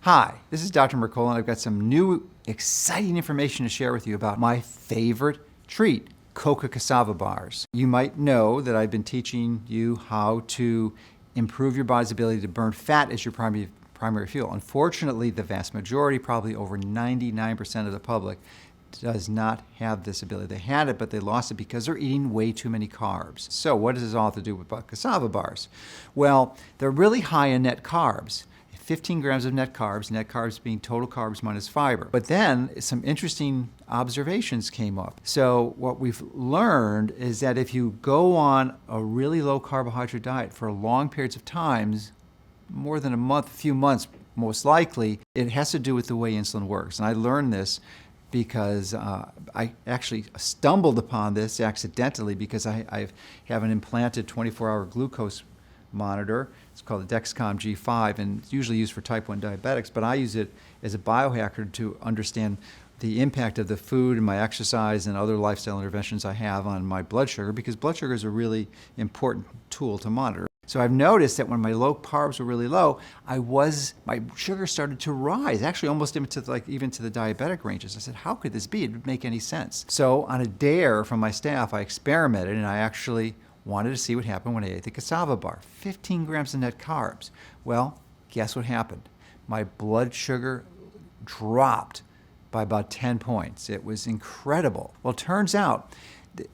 Hi, this is Dr. Mercola, and I've got some new exciting information to share with you about my favorite treat, coca cassava bars. You might know that I've been teaching you how to improve your body's ability to burn fat as your primary fuel. Unfortunately, the vast majority, probably over 99% of the public, does not have this ability. They had it, but they lost it because they're eating way too many carbs. So what does this all have to do with cassava bars? Well, they're really high in net carbs. 15 grams of net carbs being total carbs minus fiber. But then some interesting observations came up. So what we've learned is that if you go on a really low carbohydrate diet for long periods of times, more than a month, a few months most likely, it has to do with the way insulin works. And I learned this because I actually stumbled upon this accidentally because I have an implanted 24-hour glucose monitor. It's called the 𝗃𝗃𝗃𝗃 G5, and it's usually used for type 1 diabetics, but I use it as a biohacker to understand the impact of the food and my exercise and other lifestyle interventions I have on my blood sugar, because blood sugar is a really important tool to monitor. So I've noticed that when my low carbs were really low, my sugar started to rise, actually almost into even to the diabetic ranges. I said, how could this be? It didn't make any sense. So on a dare from my staff, I experimented, and I actually wanted to see what happened when I ate the cassava bar. 15 grams of net carbs. Well, guess what happened? My blood sugar dropped by about 10 points. It was incredible. Well, it turns out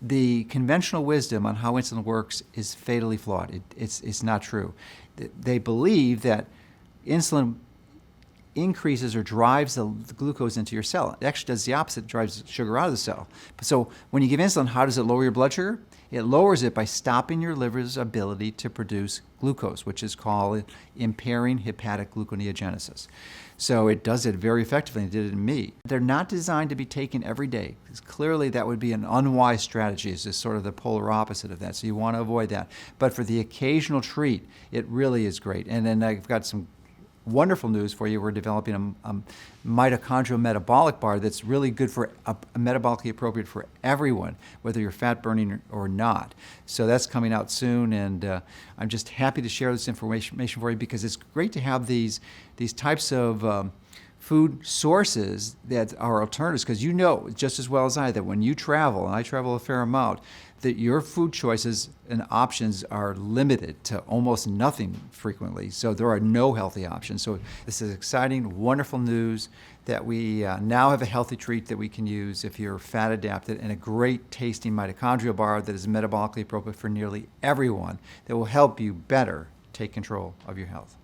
the conventional wisdom on how insulin works is fatally flawed. It's not true. They believe that insulin increases or drives the glucose into your cell. It actually does the opposite. It drives sugar out of the cell. So when you give insulin, how does it lower your blood sugar? It lowers it by stopping your liver's ability to produce glucose, which is called impairing hepatic gluconeogenesis. So it does it very effectively, and it did it in me. They're not designed to be taken every day, because clearly that would be an unwise strategy. It's just sort of the polar opposite of that, so you want to avoid that. But for the occasional treat, it really is great. And then I've got some wonderful news for you. We're developing a mitochondrial metabolic bar that's really good for metabolically appropriate for everyone, whether you're fat burning or not. So that's coming out soon, and I'm just happy to share this information for you, because it's great to have these types of food sources that are alternatives, because you know just as well as I that when you travel, and I travel a fair amount, that your food choices and options are limited to almost nothing frequently. So there are no healthy options. So this is exciting, wonderful news that we now have a healthy treat that we can use if you're fat adapted, and a great tasting mitochondrial bar that is metabolically appropriate for nearly everyone, that will help you better take control of your health.